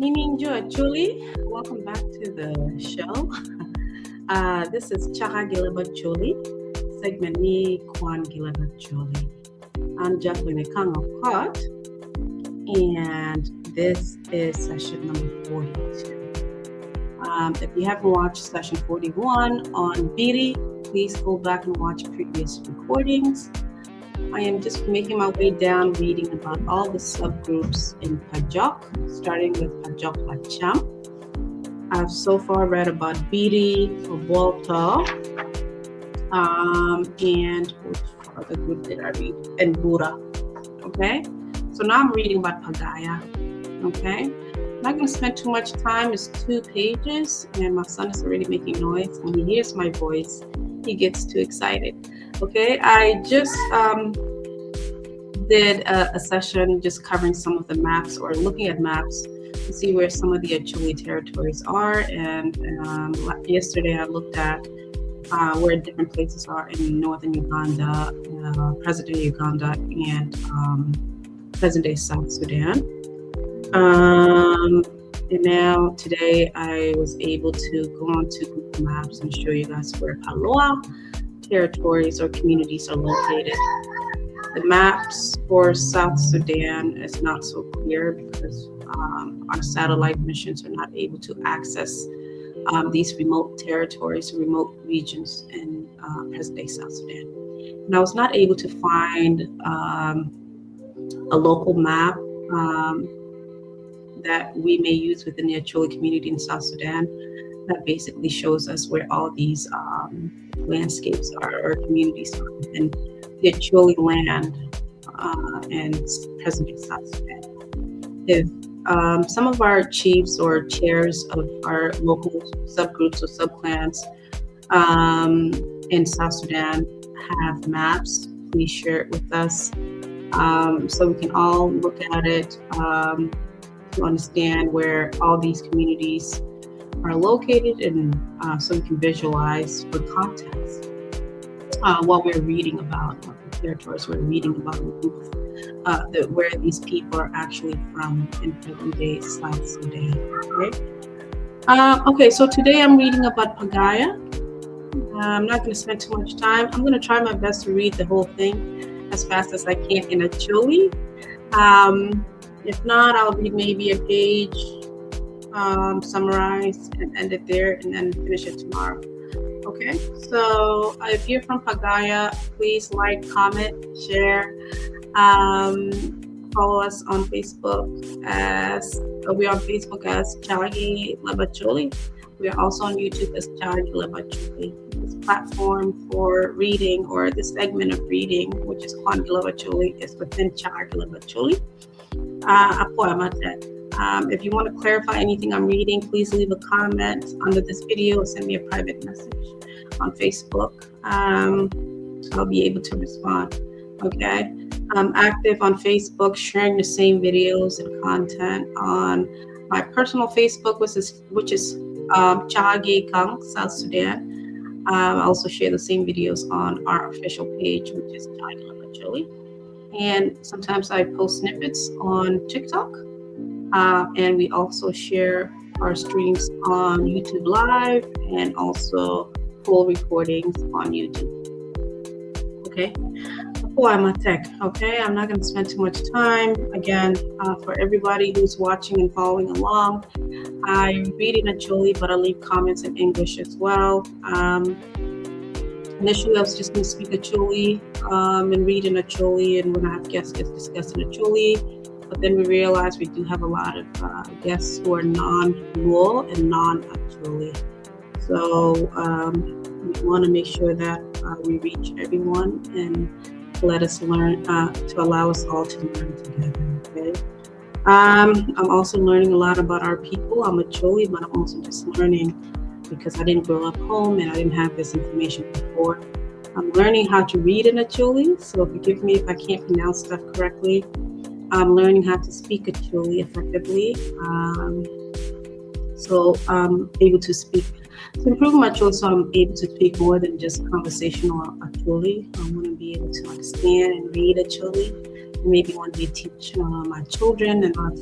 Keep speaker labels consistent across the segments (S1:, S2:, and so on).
S1: Nininjo Acholi, welcome back to the show. This is Chaka Leb Acholi, segment me Kwan Leb Acholi. I'm Jacqueline Kang of Pot, and this is session number 42. If you haven't watched session 41 on Biri, please go back and watch previous recordings. I am just making my way down reading about all the subgroups in Pajok, starting with Pajok-Lacam. I've so far read about Biri, Volta, and which other group did I read? And Bura. Okay, so now I'm reading about Pagaya. Okay, I'm not going to spend too much time. It's 2 pages, and my son is already making noise. When he hears my voice, he gets too excited. Okay, I just did a session just covering some of the maps or looking at maps to see where some of the Acholi territories are. And yesterday I looked at where different places are in northern Uganda, present-day Uganda, and present-day South Sudan. And now today I was able to go on to Google Maps and show you guys where Paloa territories or communities are located. The maps for South Sudan is not so clear because our satellite missions are not able to access these remote territories, remote regions in present-day South Sudan. And I was not able to find a local map that we may use within the Acholi community in South Sudan that basically shows us where all these landscapes are or communities are within the Acholi land and present-day South Sudan. If some of our chiefs or chairs of our local subgroups or subclans in South Sudan have maps, please share it with us so we can all look at it to understand where all these communities are located, and so we can visualize for context what we're reading about, what the territories we're reading about, where these people are actually from in present-day South Sudan. Okay, so today I'm reading about Pagaya. I'm not going to spend too much time. I'm going to try my best to read the whole thing as fast as I can in Acholi. If not, I'll read maybe a page, summarize and end it there, and then finish it tomorrow. Okay, so if you're from Pagaya, please like, comment, share. Follow us on Facebook we're on Facebook as Chaka Leb Acholi. We are also on YouTube as Chaka Leb Acholi. This platform for reading, or this segment of reading, which is Kwan Leb Acholi, is within Chaka Leb Acholi. If you want to clarify anything I'm reading, please leave a comment under this video or send me a private message on Facebook. I'll be able to respond. Okay, I'm active on Facebook, sharing the same videos and content on my personal Facebook, which is Chaka Kang, South Sudan. I also share the same videos on our official page, which is Chaka Leb Acholi. And sometimes I post snippets on TikTok. And we also share our streams on YouTube Live and also full recordings on YouTube. Okay. Okay, I'm not going to spend too much time. Again, for everybody who's watching and following along, I read in Acholi, but I leave comments in English as well. Initially, I was just going to speak Acholi and read in Acholi, and when I have guests, just discuss in Acholi. But then we realized we do have a lot of guests who are non-Luo and non-Acholi. So we want to make sure that we reach everyone and let us learn, to allow us all to learn together. Okay. I'm also learning a lot about our people. I'm Acholi, but I'm also just learning because I didn't grow up home and I didn't have this information before. I'm learning how to read in Acholi, so forgive me if I can't pronounce stuff correctly. I'm learning how to speak Acholi effectively, so I'm able to speak. To improve my Acholi, so I'm able to speak more than just conversational Acholi. I want to be able to understand and read Acholi maybe one day teach my children and our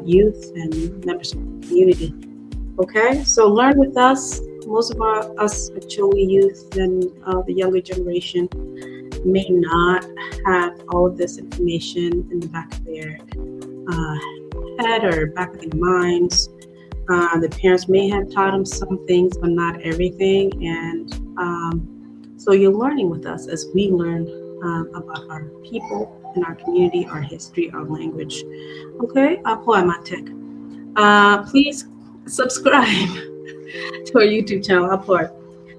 S1: youth and members of the community. Okay, so learn with us. Most of us Acholi youth and the younger generation may not have all of this information in the back of their head or back of their minds. The parents may have taught them some things, but not everything. And so you're learning with us as we learn about our people and our community, our history, our language. Okay, please subscribe to our YouTube channel.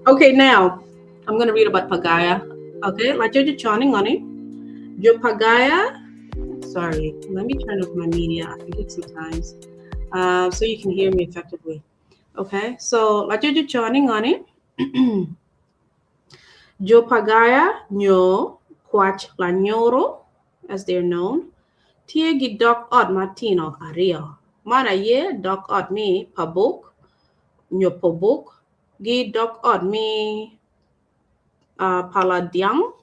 S1: Okay, now I'm going to read about Pagaya. Okay, like you're joining on it. Your Pagaya. Sorry, let me turn off my media. I forget sometimes. So you can hear me effectively. Okay, so like you're joining on it. Jo Pagaya nyo kwach la nyoro, as they're known. Tie gi dok od Martino Ario. Mana ye dok od mi pabuk, nyo pabuk, gi dok od mi paladiang.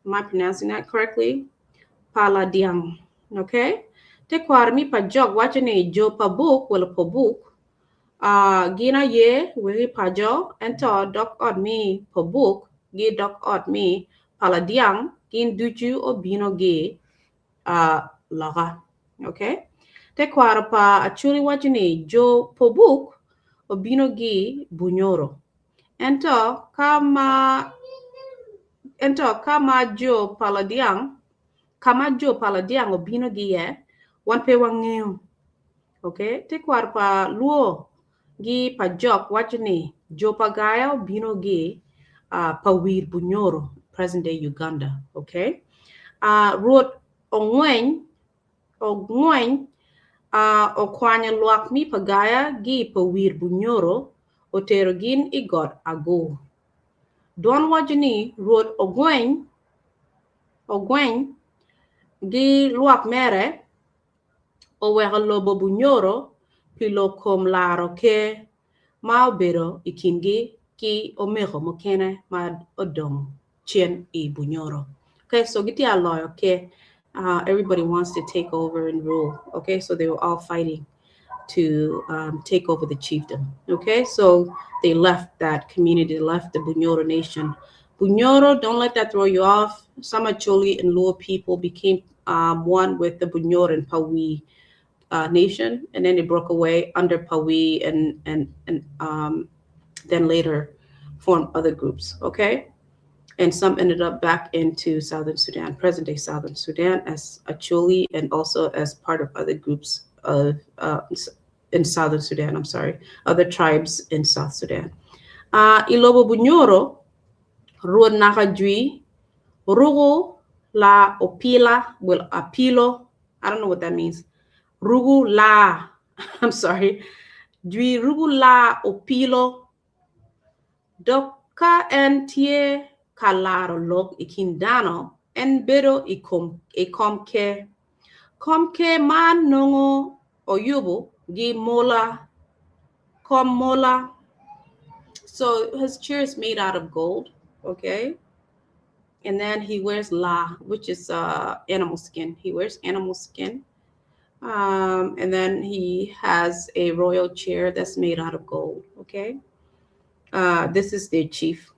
S1: Am I pronouncing that correctly? Paladiang. Okay? Te kwar mi pajok wachane jo pabuk wala pabuk. Gina ye wiri pajo ento dok od mi pabuk gi dok od mi paladiang gin duju o bino gi laga. Okay? Te kwar pa achuli wachane jo pabuk o bino gi bunyoro. Ento kama jo paladiang o bino gi ye wan pe wangeo. Okay? Te kwar pa luo gi pajok wachani jo Pagaya o bino gi pawir bunyoro, present day Uganda. Okay? Ruot ongwen o kwanya luak mi Pagaya gi pawir bunyoro o terogin igot ago. Don wajani ruot ogwen gi luak mere o wega lobo bunyoro pilo kom laro ke maubero ikingi ki omego mokene ma odong chien I bunyoro. Okay, so giti aloy, okay. Everybody wants to take over and rule. Okay, so they were all fighting to take over the chiefdom. Okay, so they left that community, left the Bunyoro nation. Bunyoro, don't let that throw you off. Some Acholi and Luo people became one with the Bunyoro and Pawi nation, and then they broke away under Pawi and then later formed other groups. Okay, and some ended up back into Southern Sudan, present-day Southern Sudan, as Acholi and also as part of other groups of in Southern Sudan. I'm sorry, other tribes in South Sudan. Ilobo Bunyoro, Ruo Nakajui, Rugu La Opila, well, Apilo, I don't know what that means. Rugu La, I'm sorry, Dwi Rugu La Opilo, Doka en tie kalaro lok ikindano en bedo ikomke man nongo oyubu gi mola kom mola. So his chair is made out of gold, okay, and then he wears la, which is animal skin. He wears animal skin, and then he has a royal chair that's made out of gold. Okay, this is their chief.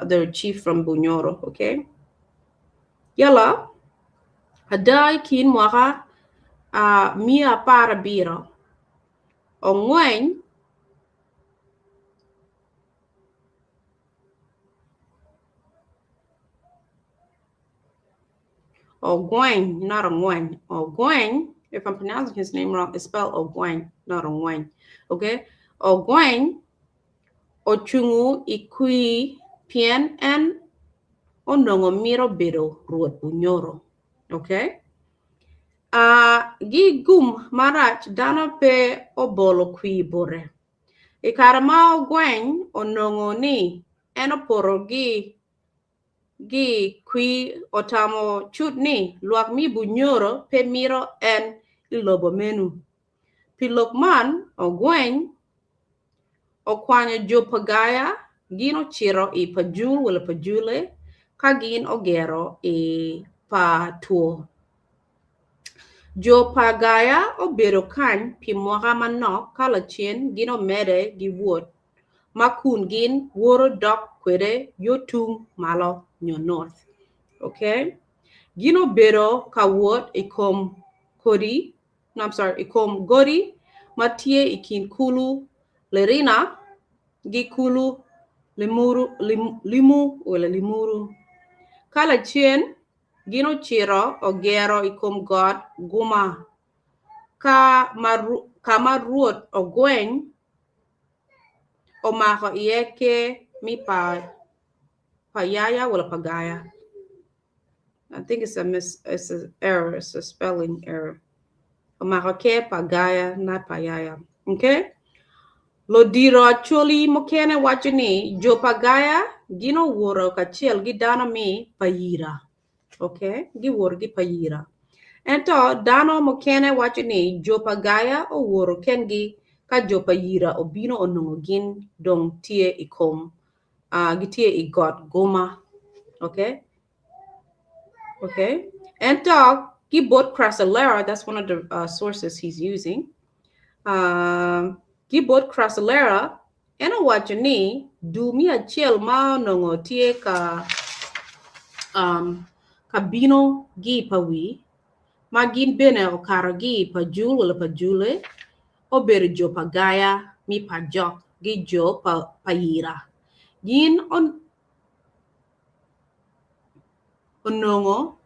S1: Their chief from Bunyoro, okay? Yala, hadai kin mwaka mia para biro. Ongwen, not Ongwen. Ogwen, if I'm pronouncing his name wrong, it's spelled Ogwen, not Ongwen, okay? Ogwen, ochungu ikui pien en onongo miro biro ruot Bunyoro, okay? Gi gum marach dano pe obolo kui bore. Ikarama gwen onongo ni enoporo gi kui otamo chut ni luak mi Bunyoro pe miro en ilobo menu. Pilokman o gwen o kwanya jo Pagaya gino chiro I pajul wala pajule kagin ogero I pa tuo. Jo Pagaya obero kany pi mwaka manok kala chien gino mere gi wuot. Makun gin woro dok kwede yotung malo nyo north. Okay? Gino bero ka wuot ikom kodi, no, I'm sorry, ikom godi matie ikin kulu lerina gi kulu limuru. Kala chien gino chiro ogero ikom god guma ka maruot ogweng omako ieke mi payaya wala pagaya. I think it's an error, it's a spelling error. Omako ke pagaya, not payaya. Okay? Lodiro Acholi mokene wachini jo pagaya gino woro kachiel gi dano mi payira. Okay? Gi woro gi payira. Ento dano mokene wachini jo pagaya o woro kengi ka jo payira obino onungo gin dong tie ikom. Gitie igot goma. Okay? Okay? Ento Gibot Crasalera, that's one of the sources he's using. Gibot Crasalera, ena wachini dumi achiel ma nongo tie ka kabino gi pawi magin bene okaro gi pajul wala pajule ober jo pagaya mi pajok gi jo payira. Gin onongo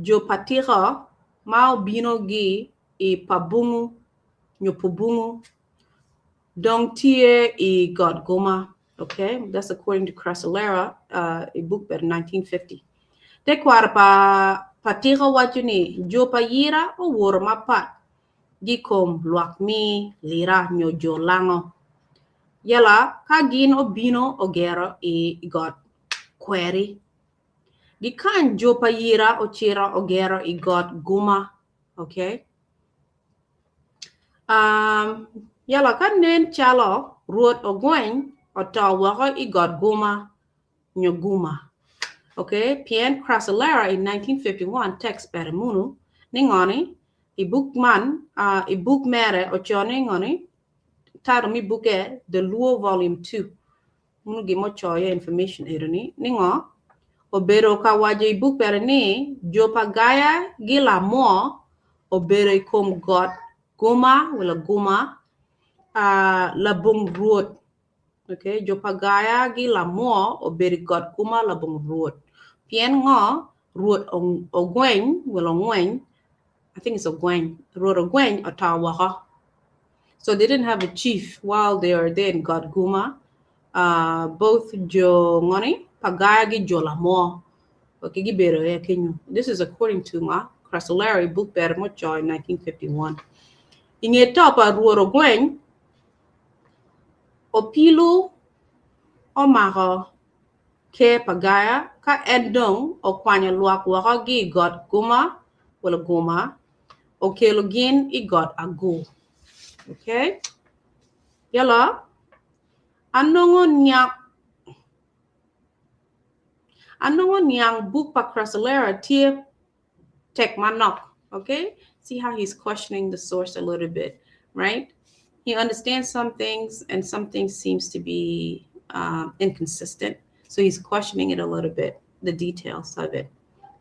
S1: jo patira ma obino gi I pabungu nyopubungu dong tie I god goma. Okay, that's according to Crasalera, a book by 1950. Te kwar patira wachuni jo payira o woro mapat gikom luak mi lira nyojo lango. Yala kagin obino ogero I god query. Gikan jo payira ochira ogero I god goma. Okay. Yala kan nen chalo ruot ogweng otawako I god goma nyoguma. Okay, Pien Crasalera in 1951 text perimunu ningoni I book mere ochone ngoni title mi buke the Luo volume 2. Munu gimo choya information ironi ningo obero kawaje I book perini jo pagaya gila mo obero ikom god goma wala goma labung ruot. Okay, jo pagaya gila mo obero god goma labung ruot. Pien ngo ruot ogweng wala ngweng, I think it's ogweng. Ruot ogweng otawaka. So they didn't have a chief while they were there in god guma. Both jo ngoni pagaya gi jo lamo. Okay, gibero ya kenyu. This is according to ma Crasalera book Bermocho in 1951. Inge topa ruot ogweng opilu omako ke pagaya ka endong o kwanya luak waka gi god guma wala guma o kelogin I god ago. Okay? Yala anongo nyang book pa Crasalera tie tek manok. Okay? See how he's questioning the source a little bit, right? He understands some things and some things seems to be inconsistent. So he's questioning it a little bit, the details of it,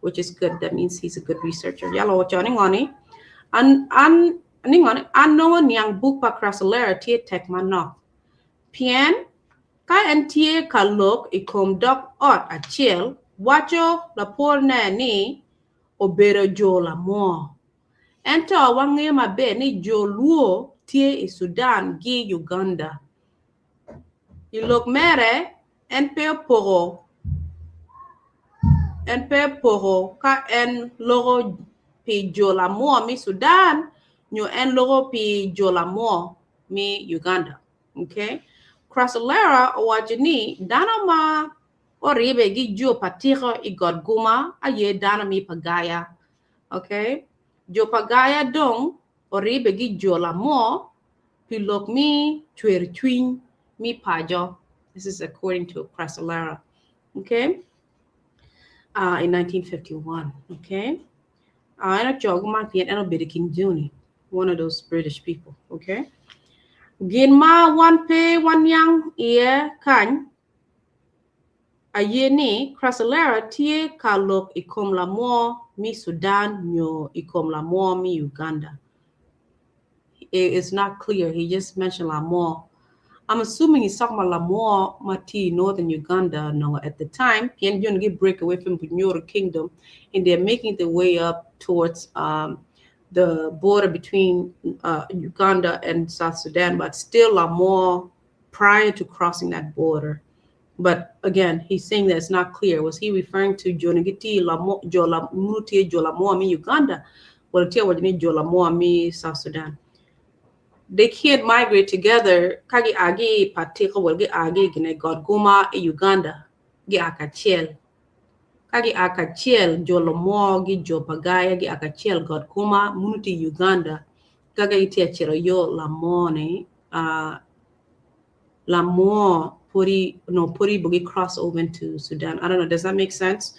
S1: which is good. That means he's a good researcher. Yalo wachoning ngoni. Anongo nyang book pa Crasalera tie tek manok. Pien ka entie kalok ikom dok ot achiel wacho la por ni obero jo la mo. Ento wange mabe ni jo luo tie I Sudan gi Uganda. Ilok mere en pe pogo ka en logo pi jo la mo mi Sudan nyo en logo pi jo la mo mi Uganda. Okay? Crasalera wajini dana ma oribe gi jo patiro I god guma aye dana mi pagaya. Okay? Jo pagaya dong oribe gi jo la mo pilok mi chwer twin mi pajo. This is according to Crasalera. Okay? in 1951. Okay. And a jog man pian and a bit King Juni, one of those British people. Okay. Ginma one pay one young ear kan a year ni Crasolera tie kalok ikom la mo mi Sudan nyo ikom la mo mi Uganda. It's not clear. He just mentioned la mo. I'm assuming he's talking about Lamore Mati, northern Uganda. No, at the time, Pyongyang break away from Bunyoro Kingdom, and they're making their way up towards the border between Uganda and South Sudan, but still Lamore prior to crossing that border. But again, he's saying that it's not clear. Was he referring to Jonagiti Munuti Jolamoami Uganda? Well, tell what you need Jolamoami South Sudan. They can't migrate together. Kagi agi patiko will get agi gine god guma e Uganda. Gi akachiel. Kagi akachiel jolomo gi jo Pagaya gi akachiel god guma munuti Uganda. Kaga iti achiro yo lamone lamo puri bugi cross over into Sudan. I don't know. Does that make sense?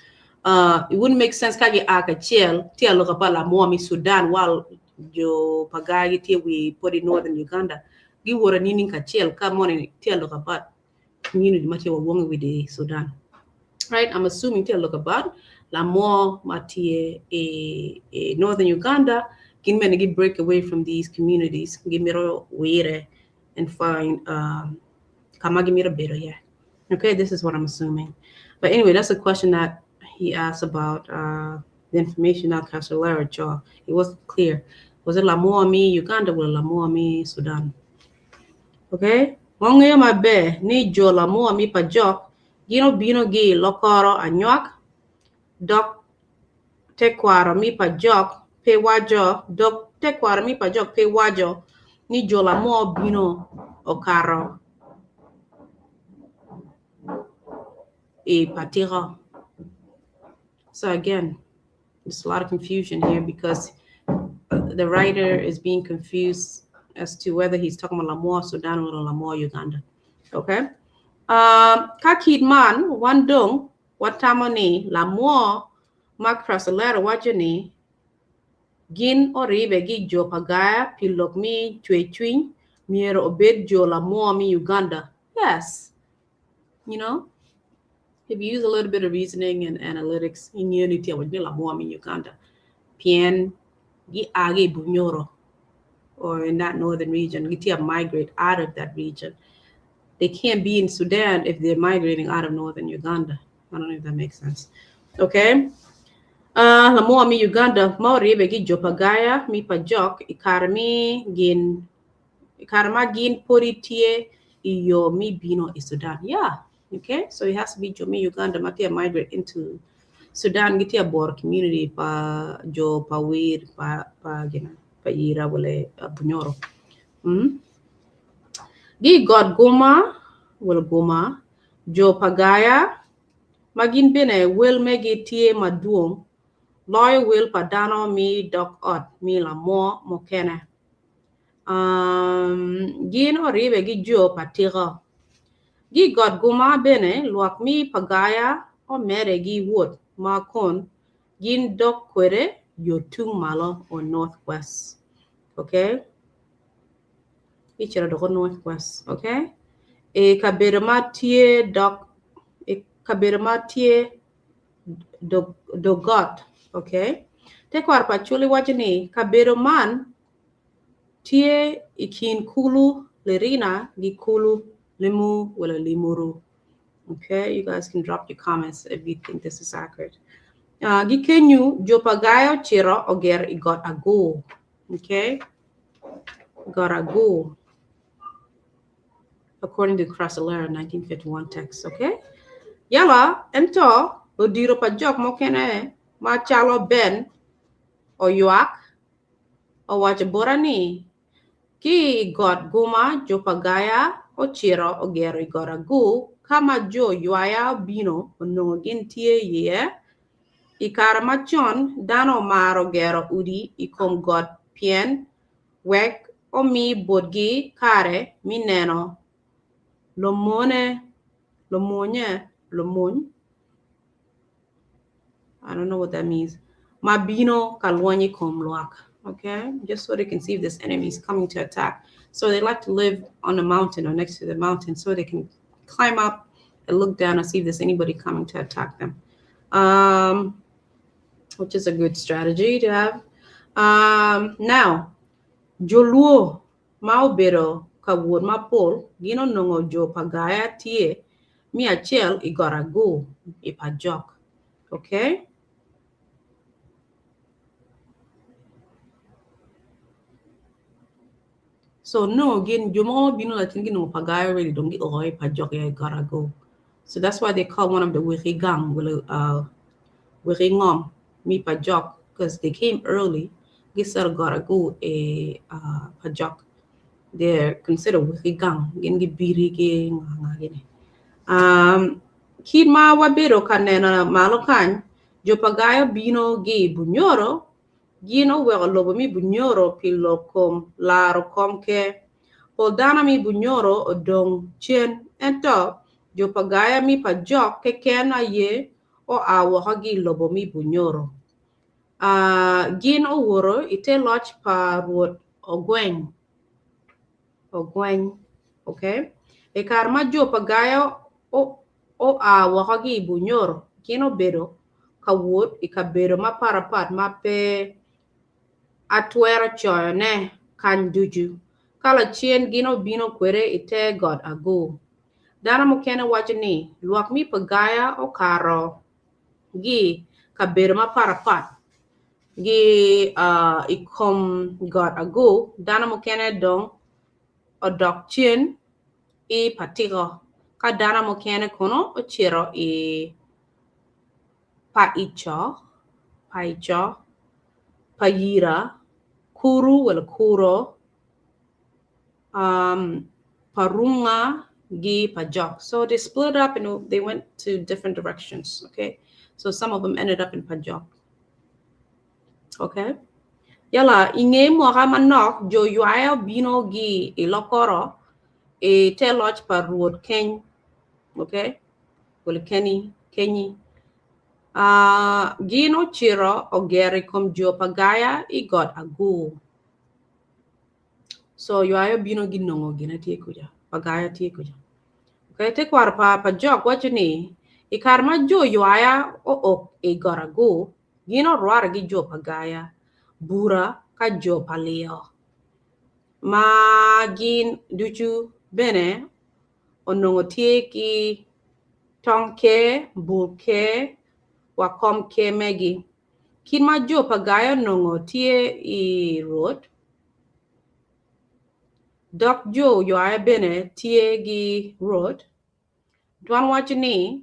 S1: It wouldn't make sense kagi akachiel tia look about lamo mi Sudan while jo Pagaya tie we put in northern Uganda. Gi wora nini kachiel come on and tia look about community mati wa wonga with the Sudan. Right? I'm assuming tia look about lamo mati a northern Uganda kin men gi break away from these communities. Gi miro weire and find kamagimira better, yeah. Okay, this is what I'm assuming. But anyway, that's a question that he asked about the information that Castellara Jaw. It wasn't clear. Was it Lamoami Uganda or Lamoami Sudan? Okay? Monge ma be ni jo Lamoami Pajok, gino bino gi lokoro anywak, dok tekwara mi Pajok, pe wajo, dok tekwara mi Pajok pe wajo, ni jo Lamo bino okaro. Patira. So again, there's a lot of confusion here because the writer is being confused as to whether he's talking about Lamore Sudan or Lamore Uganda. Okay. Kakid man wandung watamoni Lamore makrasalera wajani gin oribe gi jo Pagaya pilok mi chwechwin miero obed jo Lamore mi Uganda. Yes. You know, if you use a little bit of reasoning and analytics, in unity with Lamore in Uganda, Pien gi agi bunyoro, or in that northern region, gitia migrate out of that region. They can't be in Sudan if they're migrating out of northern Uganda. I don't know if that makes sense. Okay. Lamore mi Uganda, Maori begi jopagaya mi pajok ikarma gin poritie iyo mi bino i Sudan. Yeah. Okay, so it has to be Jomi Uganda, Matia migrate into Sudan, Gitia Bor community, pa Jo, pa Weir, pa Ira, wale Bunyoro. Gi God Goma, will Goma, Jo Pagaya, Magin Bene, will Megi Tie Maduong, Loy will Padano mi Doc Ot, mi la mo Mokene. Gin or Ribe gi Jo Patira. Gi God Guma Bene, Luak mi Pagaya, or Mere gi Wood, Makon, Gin Dok Quere, your Tung Malo or Northwest. Okay? Each of the Northwest. Okay? E Kabiramatie Dok, E Kabiramatie Dogot. Okay? Tekwar Pachuli Wajani, Kabiraman, Tie Ikin Kulu, Lerina, Gikulu, Limu, Willa Limuru. Okay, you guys can drop your comments if you think this is accurate. Gikenyu Jopagayo Chiro Oger got a go. Okay, got a go. According to Crasolera 1951 text. Okay, Yala ento Odiro Pajok Mokene Machalo Ben or Yuak or Wajaborani. Ki got Guma Jopagaya or Chiro Oger got a go. Kama jo yuaya bino no gintie ye ikarmachon dano maro gero udi ikom god pien wek o mi bodgi kare mi neno lomone I don't know what that means. Mabino kalwanyi komluak. Okay, just so they can see if this enemy is coming to attack. So they like to live on a mountain or next to the mountain so they can climb up and look down and see if there's anybody coming to attack them. Which is a good strategy to have. Now, Joluo Maubero Kawur Mapol, Gino Nongo Jo Pagaya Tie, Mi Achel Igorago, Ipajok. Okay? So no, again, Jomo Bino Latin no Pagaya really don't get Oi Pajok Igarago. So that's why they call one of the Wikigang, Wikingom, Mi Pajok, because they came early. Gisar Gorago a Pajok. They're considered wikigang gingi biri ge ngangagini kid ma wabero kanena malokan jo pagaya bino gi bunyoro gino wego lobo mi bunyoro pilo kom laro komke poldana mi bunyoro odong chen ento jo pagaya mi pajok kekena ye o awo hagi lobo mi bunyoro gino woro ite loch pa ruot ogweng okay? E karma jo pagaya o a wakagi bunyor kino bedo kawut ikabedo maparapat mape atwera choyo ne kan duju kala chien gino bino kwere ite god ago dana mukene wajini luak mi pagaya o karo gi kabedo maparapat gi ikom god ago dana mukene dong odok chien e patigo kadana mokene kono ochero e paicho payira kuru wala kuro parunga gi pajok. So they split up and they went to different directions. Okay, so some of them ended up in pajok. Okay, yala inge mo manok jo yuaya bino gi ilokoro e teloch parruot ken. Okay, well kenny gino chiro ogeri kom jo pagaya I got agu so yuayo bino ginongo gina tie kuja pagaya tie kuja okay te kwar pa jok wachini ikarma jo yuaya o e got agu gino ruar gi jo pagaya bura ka jo palio ma gin duchu bene onongo tie ki tonke bulke wakom ke megi kin ma jo pagaya nongo tie I road dok jo yo ay bene tie gi road dwan wachini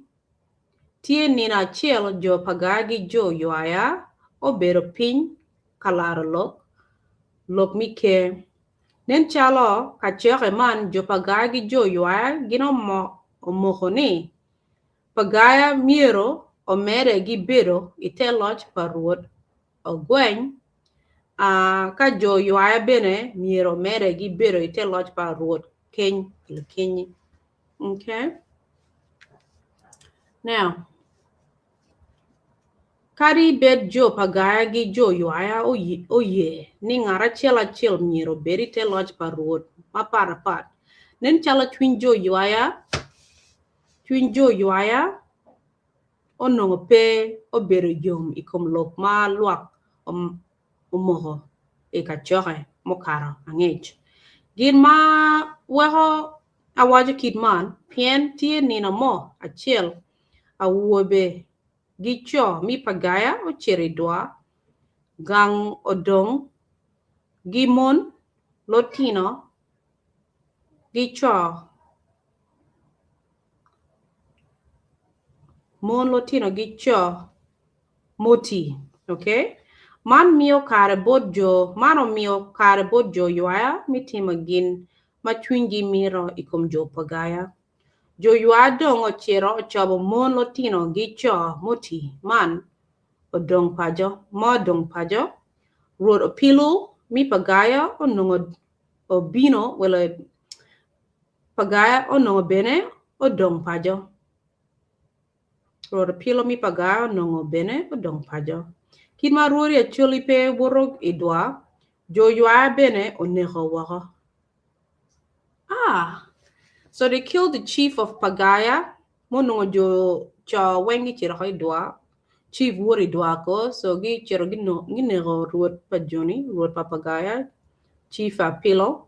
S1: tie nina chiel jo pagaya gi jo yo aya obero piny kalaro lok mi ke nen chalo ka chere man jo pagaya gi jo yo aya gino mohoni pagaya miero o mere gi bedo ite loch parruot ogweng ka jo yuaya bene miero mere gi bedo ite loch parruot keny okay now kari bed jo pagaya gi jo yuaya oye ni ngara chiel miero bedo ite loch parruot maparapat nen chala twin jo yuaya onongo pe obero yom ikom lok ma luak umoho e ka choke mokaro angech gin ma weho awajo kid man pien tie nina mo achiel awuobe gi cho mi pagaya o chiri dwa gang odong gi mon lotino gi cho mon lotino gi cho moti okay man mio kare bojo yuaya mitima gin machwingi miro ikom jo pagaya jo yuaya dong ochero chobo mon lotino gi cho moti man odong pajo ruod opilu mi pagaya onongo obino wala pagaya onongo bene odong pajo Ror pilo mi Pagaya nongo bene o dong pajo. Kid ma rori Acholi pe worog idwa. Jo yua bene o neho waka. Ah, so they killed the chief of Pagaya. Monongo jo cha wengi chira idwa. Chief wori idwa ko. So gi chiro gi no gi neho ruot pajoni, ruot Pagaya. Chief a pilo.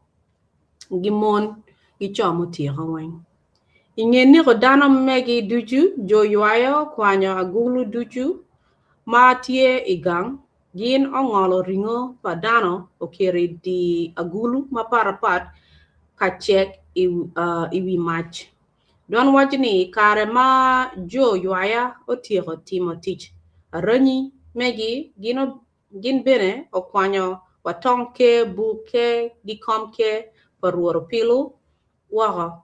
S1: Gimon gi cha mo tira weng. Ingeni ko dano megi duju jo yuayo kwanyo agulu duju matie igang gin ongolo ringo padano okere di agulu maparapat kachek iwi mach. Don wajini kare ma jo yuaya otieko timo tich. Aranyi megi gin bene okwanyo watong ke buke dikom ke paruoro pilu waka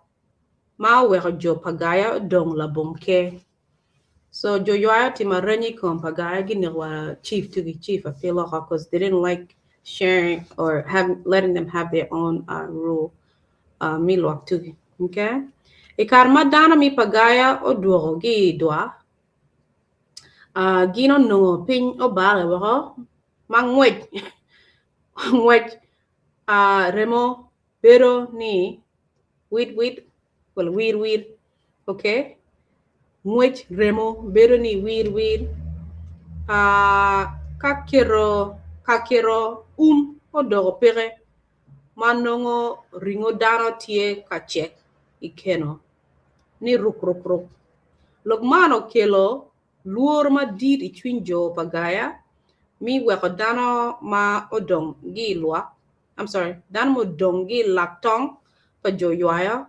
S1: ma weko jo Pagaya dong la bomke. So jo yuaya tima ranyi kom Pagaya ginirwa chief a piloka because they didn't like sharing or letting them have their own rule milwak tugi. Okay? Ikarma dana mi Pagaya o duogo gi dwa. Gino no pin o bale wako mangwej ngwej remo pero ni wit well wir okay ngwej remo pero ni wir kakiro odogo pere manongo ringo dano tie kachek ikeno ni ruk logmano kelo luor ma dit ichwin jo Pagaya mi weko dano ma odong gi lwa dano mo dong gi laktong pa jo yuaya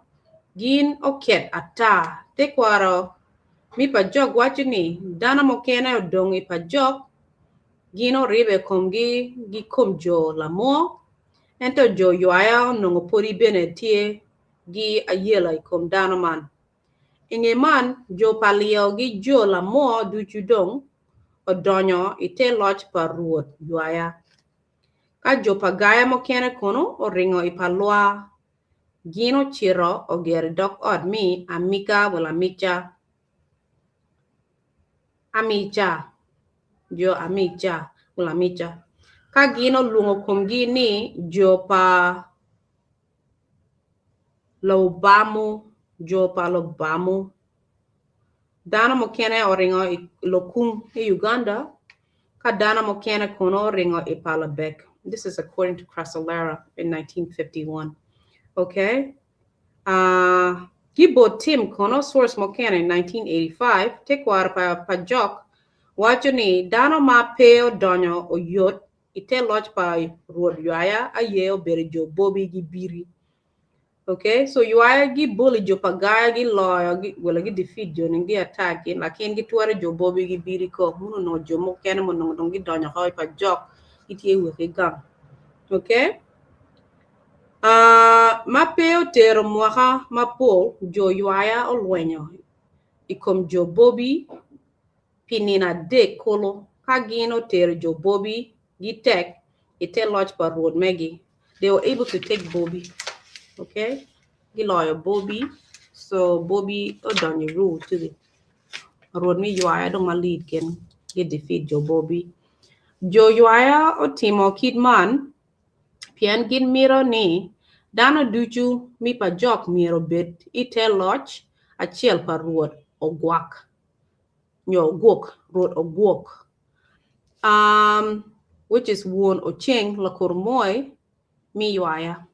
S1: gin oket ata tekwaro mi Pajok wacho ni dano mokene odong i Pajok gino ribe komgi gi kom jo lamo ento jo yuaya nongo pori bene tie gi ayela i kom dano man. Inge man jo palio gi jo lamo du judong odonyo ite loch pa ruot yuaya. Ka jo Pagaya mokene kono oringo i palwa gino chiro ogere dok od mi amika wala amicha ka gino lungo komgi ni jo pa lobamu dana mokene oringo i lokung i Uganda ka dana mokene kono oringo i Palabek. This is according to Crasolera in 1951. Okay? Gibo Tim kono source mokene in 1985 tekwar pa Pajok wacho ni dano ma peo donyo o yot ite loch pa ruod yuaya ayeo bere jo bobi gi biri. Okay, so yuaya gi bully jo Pagaya gi loyo gi defeat jo ningi attack in lakin gi tuare jo bobi gi biri ko munu no jo mokene mo no gi donyo hoy Pajok itie weke gang. Okay? Mapeo tero mwaka mapo jo yuaya olwenyo ikom jo bobi pinina de kolo kagino tero jo bobi gitek ite lodge pa road megi. They were able to take Bobi. Okay? Giloyo Bobi. So Bobi odonyo rule to the road me yuaya don't lead can get defeat jo Bobi. Jo yuaya o timo kidman pian gin miro ni dano duchu mi Pajok miro bit ite lodge achiel pa road ogwak. Road ogwok. Which is won ocheng la kormoy mi yuaya.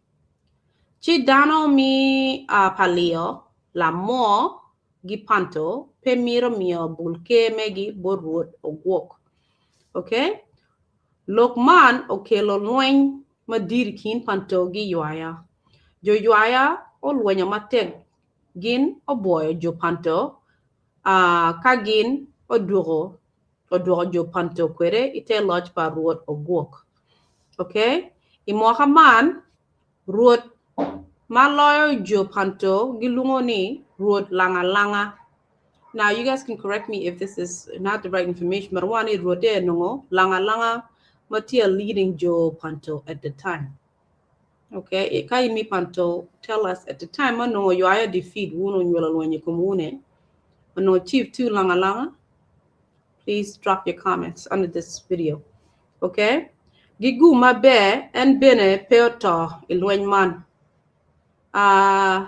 S1: Chi dano mi palio la mo gipanto pe miro mio bulke megi borwood ogwok. Okay? Lokman okelo lweny madiri kin panto gi yuaya. Jo yuaya o lwenya matek gin oboyo jo panto ka gin oduro jo panto kwere ite lodge pa ruot ogwok. Okay? Imoka man ruot maloyo jo panto gilungo ni ruot langa. Now you guys can correct me if this is not the right information, but one is ruot nongo langa matia leading jo panto at the time. Okay? Kai mi panto tell us at the time no yuaya defeat wuno nyola lwenye komune no chief too langa langa, please drop your comments under this video. Okay? Gigu mabe en bene peoto ilwen man.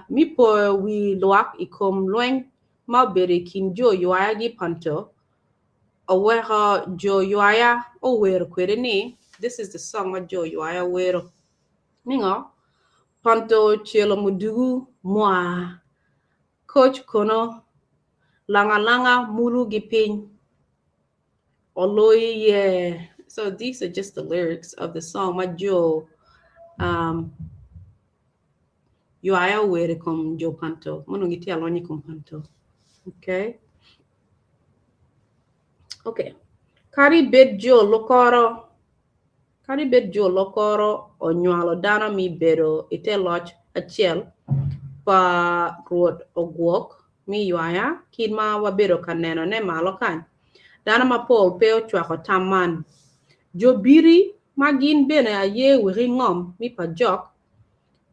S1: Mi po wi loak ikom lwen ma bere kin jo yuaya gi panto. Aweha jo yuaya o wer kwere ni. This is the song of jo yuaya wero. Ningo. Panto chelo mudugu mwa. Coach kono. Langa langa mulu gipin. Oloy yeah. So these are just the lyrics of the song. Majo yuaya were kom jo panto. Monongiti aloni kom panto. Okay. Okay. Kari bet jo lokoro. Kari bet jo lokoro onyalo dana mi bedo ite loch achiel pa ruot ogwok mi yuaya kidma wabedo kaneno ne malo kan. Dana ma pol peo chwako taman. Jo biri ma gin bene aye wiri ngom mi pajok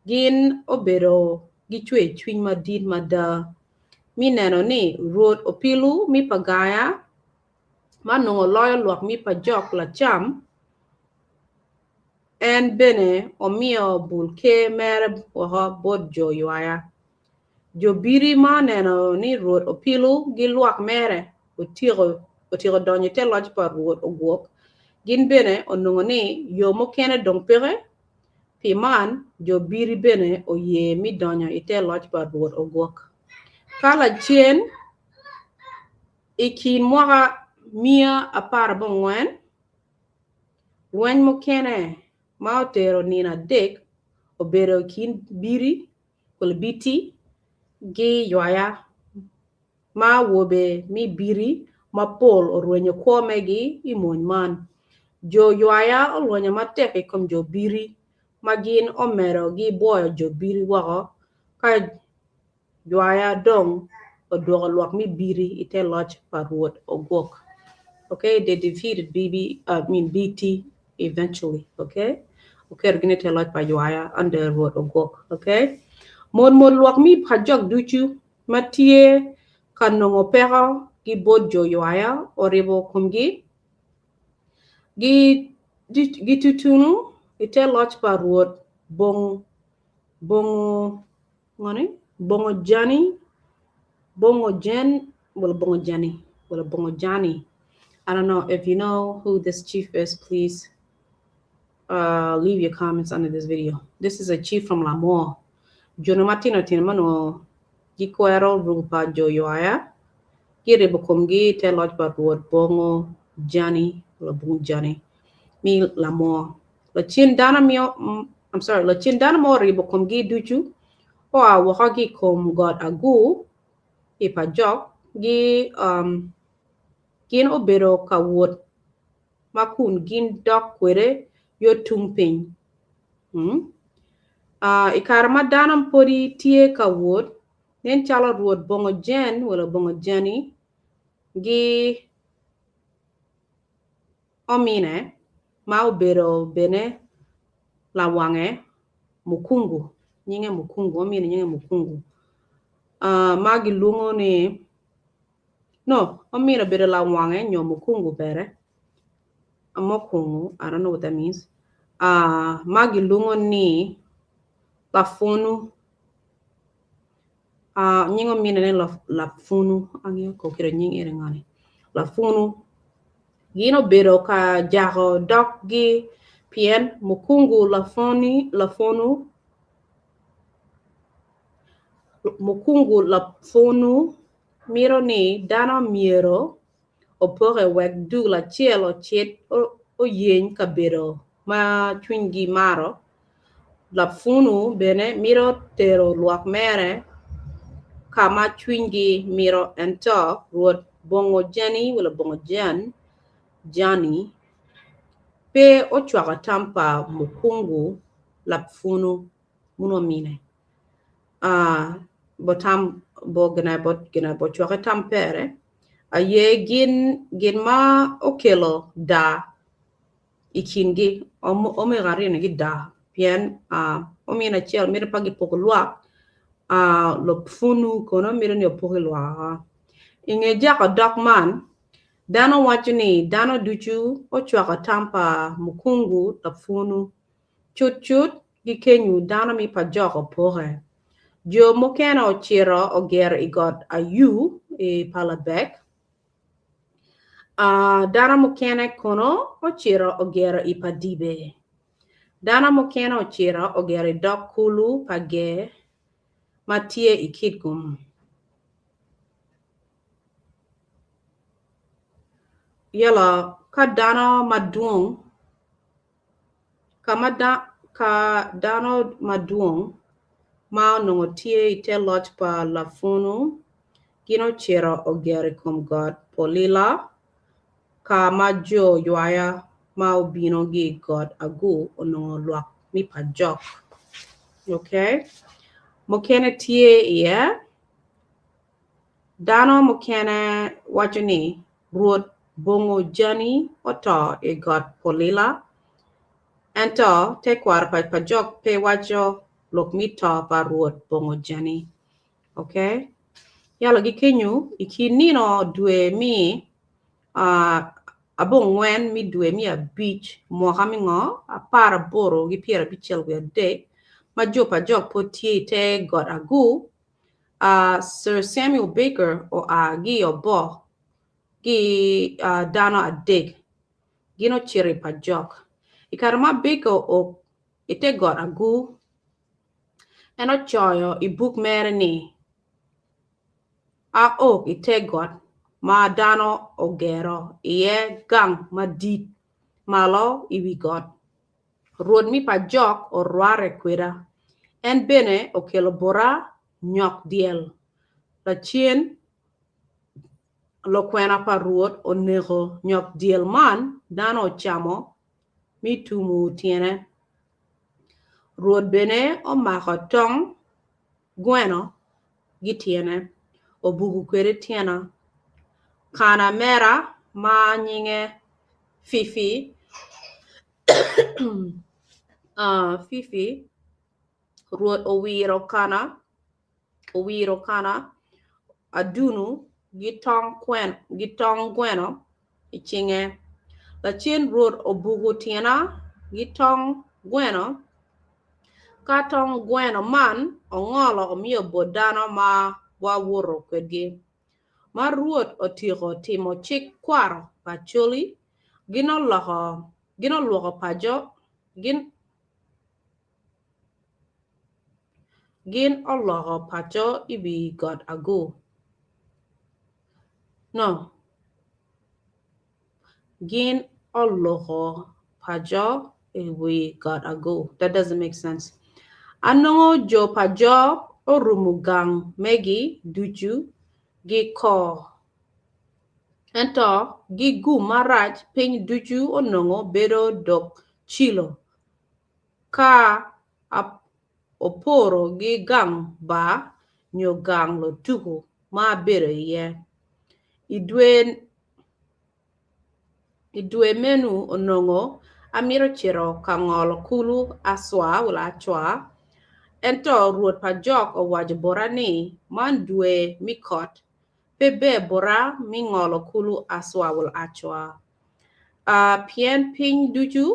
S1: gin obedo gichwe chwiny madid mada mi neno ni ruot opilu mi pagaya manungo loyo luok mi Pajok-Lacam en bene omio bulke mere waha bod jo yuaya. Jo biri ma neno ni ruot opilu gi luok mere otiro donyo te loj pa ruot ogwok. Gin bene onungo ni yo mokene dong pere pi man jo biri bene oye mi donyo ite loj pa ruot ogwok. Kala chien ikin mwaka mia apara bongwen wen mokene ma otero nina dek obero kin biri kul biti gi yuaya ma wobe mi biri ma pol orwenyo kwome gi imony man. Jo yuaya olwenyo mateke kom jo biri ma gin omero gi boyo jo biri wako ka yuaya dong odwoko luok mi biri ite loch pa ruot ogwok. Okay, they defeated BT eventually. Okay, gonna tell like by Yuaya under what ogwok. Okay, mon luok mi Pajok duchu matie kanongo pera gi bojo Yuaya oribo kumgi gi tutunu ite loch pa ruot bongo jani. I don't know if you know who this chief is, please leave your comments under this video. This is a chief from Lamor. Jono matino tinmano gikwero rupa jo yuaya. Gire bukumgi te lodge ba ruot bongo jani la bung jani mi Lamor. La chin dana mori bukumgi duchu o a wakagi kom god agu ipajok gi gin obero ka wot makun gin dok kwere yo tungping. Ikarama danam podi tie ka wot nen chala ruot bongo jen wala bongo jani gi omine ma obero bene la wange mukungu nyinge mukungu omine nyinge mukungu magi lungo ni no omine bere la wange nyo mukungu bere mokungu, I don't know what that means. Magi lungo ni la funu nyingo mine ne la funu angyo kokiro nying ere ngani la funu gino bero ka jago dok gi pien mukungu la funu mukungu la funu miro ni dano miero opore wek du la cielo chet o yen ka bero ma chwingi maro la funu bene miro tero luak mere kama chwingi miro ento ruot bongo jani wala bongo jani pe o chwaka tampa mukungu la funu muno mine botam bo gina bo chwaka tampere aye gin ma okelo da ikingi ome garine gi da pien omina chiel mire pagi poko luak lo funu kono mire ni opoke luak inge jaka dok man dano wacho ni dano duchu ochwako tampa mukungu tafunu chut gi kenyu dano mi pajok opoke jo mokena ochiro oger igot ayu palabek dano mokene kono ochiro ogero ipadibe dano mokene ochiro ogero dok kulu page matie ikitgum yala ka dano maduong ka dano maduong ma nongo tie ite loch pa lafunu gino chiro ogeri kum god polila ka majo yuaya ma obino gi god agu onongo luak mi pajok okay mokene tie iya dano mokene wacho ni ruot bongo jani oto e god polila ento te kwar pa pajok pe wacho lok mito pa ruot bongo jani okay yalo gi kenyu ikinino dwe mi abong ngwen mi dwe mi abich mwaka mi ngo apara boro gi piera bichel wi ade ma jo pajok po tie te god agu Sir Samuel Baker o gi obo gi dano adeg gino chiri pajok ikarama Baker o ite god agu eno choyo ibuk mere ni ok ite god ma dano ogero iye gang madit malo iwi god ruod mi pajok o rware kweda en bene okelo bora nyok diel la chien lo kwena pa ruod onego nyok diel man dano chamo mi tumu tiene ruod bene o mako tong gweno gi tiene o bugu kwede tiena kana mera ma nyinge Fifi Fifi ruot owiro kana adunu gitong gweno ichinge la chien ruot obugu tiena gitong gweno ka tong gweno man ongolo omiyo bodano ma wawuro kwedgi ma ruot otiko timo chik kwaro Acholi gino luoko pajo gin oloko pacho ibi god agu no gin oloko pajo ibi god agu that doesn't make sense anongo jo pajo orumugang megi duchu gi ko ento gi gu marach piny duchu onongo bedo dok chilo ka oporo gi gang ba nyo gang lo tuku ma bedo ye idwe menu onongo amiro chiro kangolo kulu aswa wala achwa ento ruot pajok owajo bora ni man dwe mikot bebe bora mingolo kulu aswa wala achwa pien piny duchu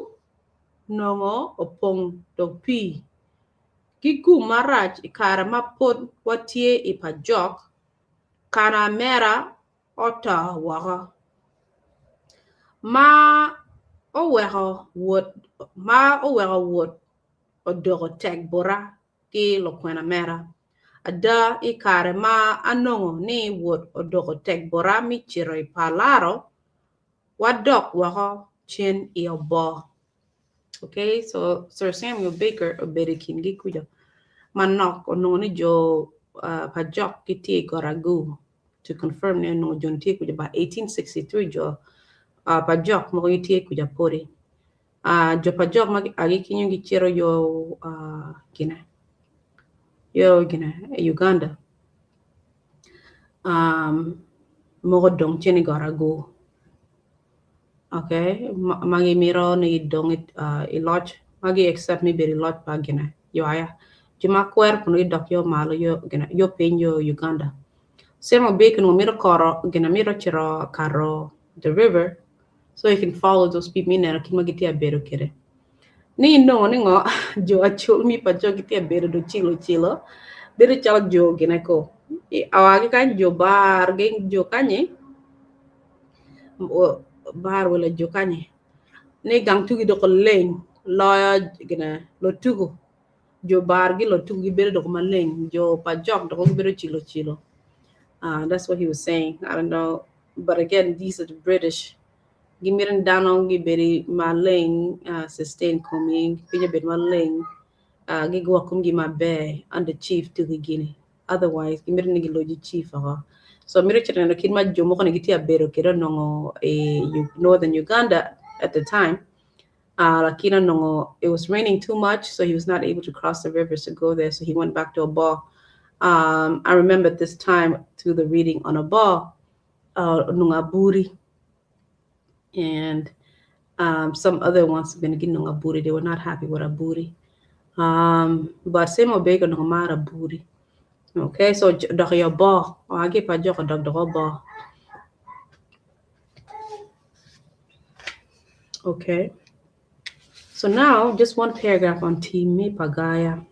S1: nongo opong dok pi Gigu marach ikara mapod watie ipajok kana mera ota waka ma owero wot odogo tek bora ki lokwena mera ada ikare ma anongo ni wot odogo tek bora mi chiro ipalaro wadok waka chin iobo okay so Sir Samuel Baker obedi kingi kujo manok ononi jo pajok kiti goragu to confirm ne no jonti kuja ba 1863 jo pajok mo kiti kuja pori jo pajok mag agi kinyo gi chero yo Uganda mo dong cheni goragu okay magi miro ni dong iloj magi accept me beri loj pa gina yo aya Juma kwer kuno dok yo malo yo pin yo Uganda. Same bacon will miro coro, gonna miro chiro caro the river, so you can follow those people in there. Kimagiti a better kere. Ni no ni ngo jo achul mi pa jo kiti a better do chilo. Better chal jo gina ko. Awagi kan jo bar gen jo kanye. Bar wala jo kanye. Ni gang tugi do ko leng lo gina lo tugu. Jo bar gi lo tugi better do ko maleng jo pa jok do ko better chilo. That's what he was saying. I don't know. But again, these are the British. Gimiran danong giberi maling sustain coming, pinya bit maling, gigwakum gima be and the chief to the Guinea. Otherwise, gimiran nigiloji chief. So Mirichana no kidma jomo kana giti abero kira nongo northern Uganda at the time. Lakina nongo, it was raining too much, so he was not able to cross the rivers to go there. So he went back to a bar. I remember this time through the reading on a bar, Nungaburi, and some other ones have been getting Nungaburi. They were not happy with Aburi. But same obega Nungamara Buri. Okay, so Dr. Bar, I give a joke Dr. Bar. Okay, so now just one paragraph on Team Me Pagaya.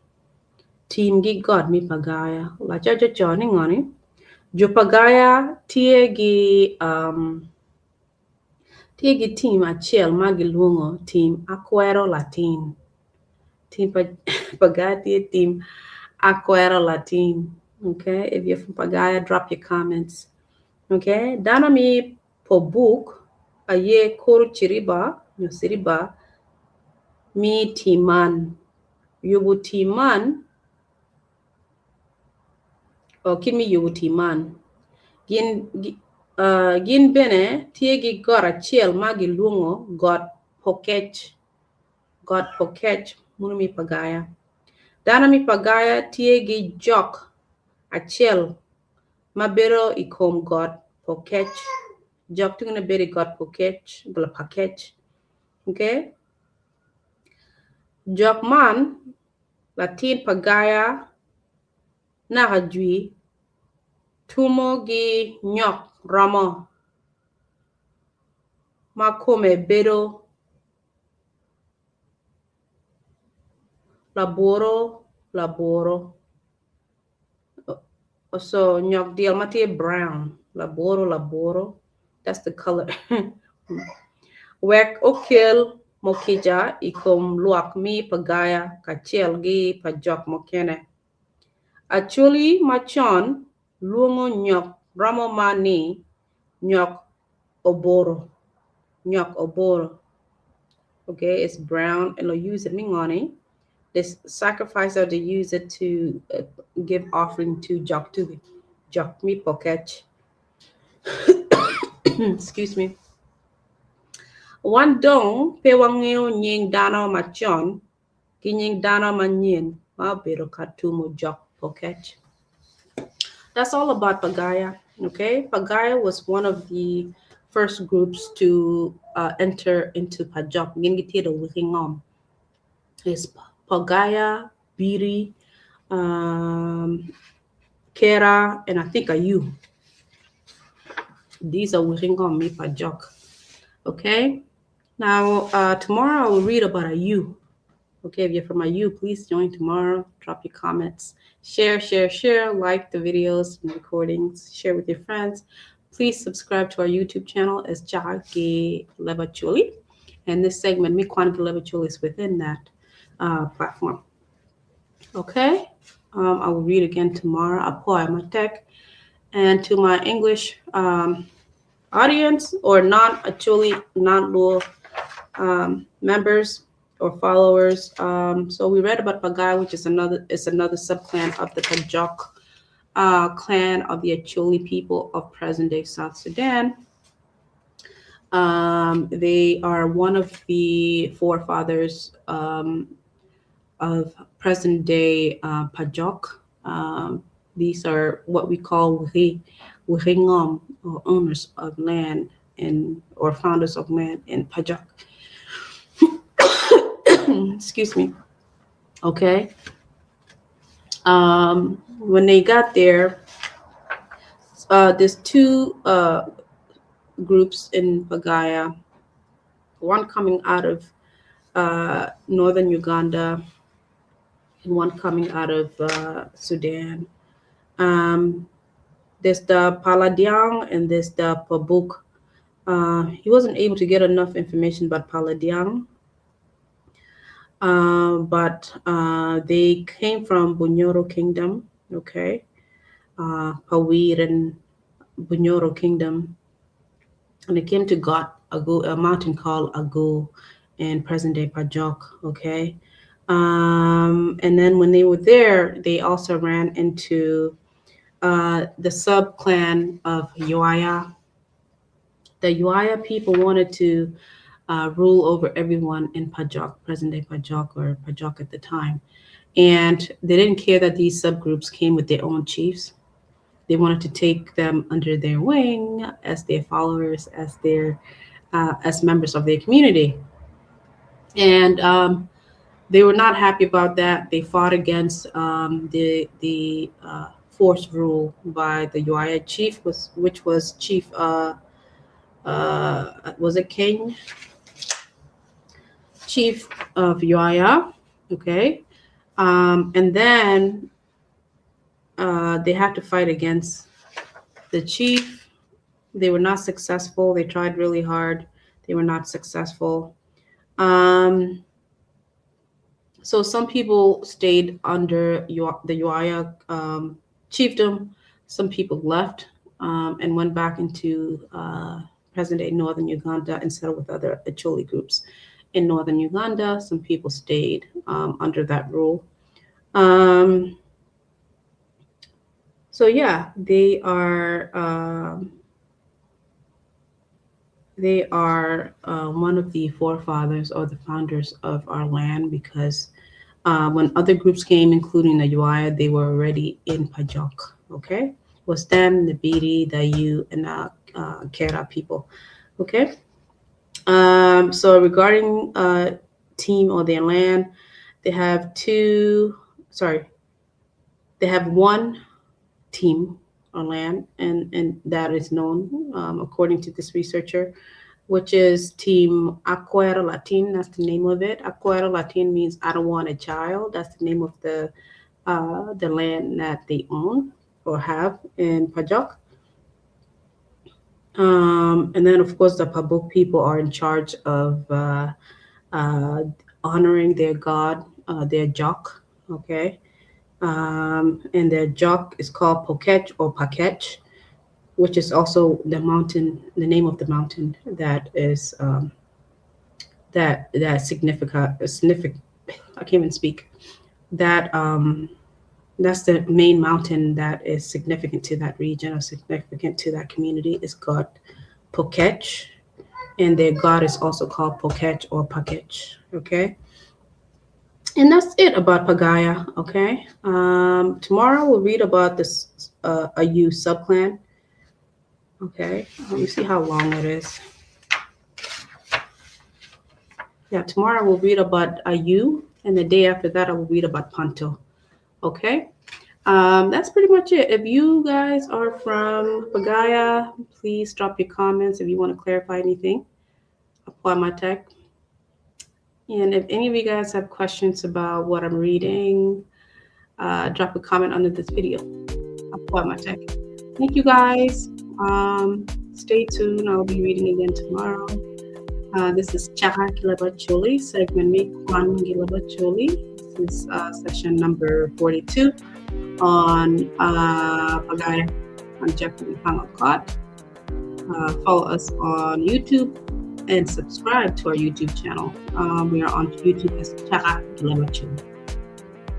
S1: Team Gi God Mi Pagaya. La Jaja Johnny Ngani. Jo Pagaya Tiegi team achiel magi luongo team Akwero Latin. Team Pagaya team Akwero Latin. Okay, if you're from Pagaya, drop your comments. Okay, Dana mi po book aye koru chiriba no siriba mi timan yubu timan o kimi yubu timan gin bene tiegi got achiel magi luongo got pokech munumi Pagaya. Dana mi Pagaya tiegi jok achiel mabero ikom got pokech. Jok tu gonna beri got pokech bala pakech. Okay, jok man Latin Pagaya nakajui tumo gi nyok ramo makome bedo laboro. So nyok deal mati brown laboro. That's the color. Wek okil mokija ikom luak mi Pagaya kachiel gi pajok mokene. Acholi machon luongo nyok ramo mani nyok oboro. Okay, it's brown and they'll use it mingoni. This sacrificer, they use it to give offering to Jok mi pokech. Excuse me. One dong pewangeo nying dano machon kinying dano manyin mabero katumo Jok pokech. That's all about Pagaya. Okay, Pagaya was one of the first groups to enter into Pajok. Gingitiro wikingom. It's Pagaya, Biri, Kera, and I think Ayu. These are wikingom mi Pajok. Okay, now tomorrow I will read about Ayu. Okay, if you're from Ayu, please join tomorrow. Drop your comments. Share, like the videos and recordings. Share with your friends. Please subscribe to our YouTube channel as Chaka Leb Acholi. And this segment, Mi Kwan Leb Acholi, is within that platform. Okay, I will read again tomorrow. Apoy Matek. And to my English audience or non-Acholi, non-Luo members or followers. So we read about Pagaya, which is another subclan of the Pajok clan of the Acholi people of present-day South Sudan. They are one of the forefathers of present-day Pajok. These are what we call Wihingom, or owners of land or founders of land in Pajok. Excuse me. Okay. When they got there, There's two groups in Pagaya, one coming out of northern Uganda and one coming out of Sudan. Um, there's the Paladiang and there's the Pabuk. He wasn't able to get enough information about Paladiang, but they came from Bunyoro Kingdom, okay? Pawir and Bunyoro Kingdom. And they came to a mountain called Agu in present-day Pajok, okay? And then when they were there, they also ran into the sub-clan of Yuaya. The Yuaya people wanted to rule over everyone in Pajok, present-day Pajok or Pajok at the time. And they didn't care that these subgroups came with their own chiefs. They wanted to take them under their wing as their followers, as members of their community. And they were not happy about that. They fought against the forced rule by the Yuaya chief, which was Chief was it King? Chief of Yuaya, okay? And then they had to fight against the chief. They were not successful. They tried really hard. They were not successful. So some people stayed under the Yuaya chiefdom. Some people left and went back into present-day northern Uganda and settled with other Acholi groups in northern Uganda. Some people stayed under that rule. So yeah, they are one of the forefathers or the founders of our land, because when other groups came, including the Yuaya, they were already in Pajok, okay? It was them, the Biri, the Yu, and the Kera people, okay? So regarding team or their land, they have one team on land, and that is known, according to this researcher, which is Team Akwera-Latin. That's the name of it. Akwera-Latin means I don't want a child. That's the name of the land that they own or have in Pajok. And then, of course, the Pabuk people are in charge of honoring their god, their Jok, okay? And their Jok is called Pokech or Pakech, which is also the name of the mountain that is that significant. I can't even speak. That's the main mountain that is significant to that region or significant to that community. Is called Pokech, and their god is also called Pokech or Pakech. Okay. And that's it about Pagaya, okay? Tomorrow we'll read about this Ayu subclan, okay? Let me see how long it is. Yeah, tomorrow we'll read about Ayu, and the day after that I will read about Panto, okay? That's pretty much it. If you guys are from Pagaya, please drop your comments if you want to clarify anything. Apply my tech. And if any of you guys have questions about what I'm reading, drop a comment under this video. Apply my tech. Thank you guys. Stay tuned. I'll be reading again tomorrow. This is Chaka Leb Acholi, segment me Kwan Leb Acholi. This is session number 42 on Pagaya on Jeffrey Hangout. Follow us on YouTube and subscribe to our YouTube channel. We are on YouTube as Chaka Leb Acholi.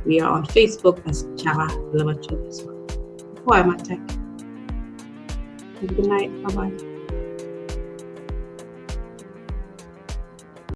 S1: We are on Facebook as Chaka Leb Acholi as well. Bye, my tech. Good night. Bye bye.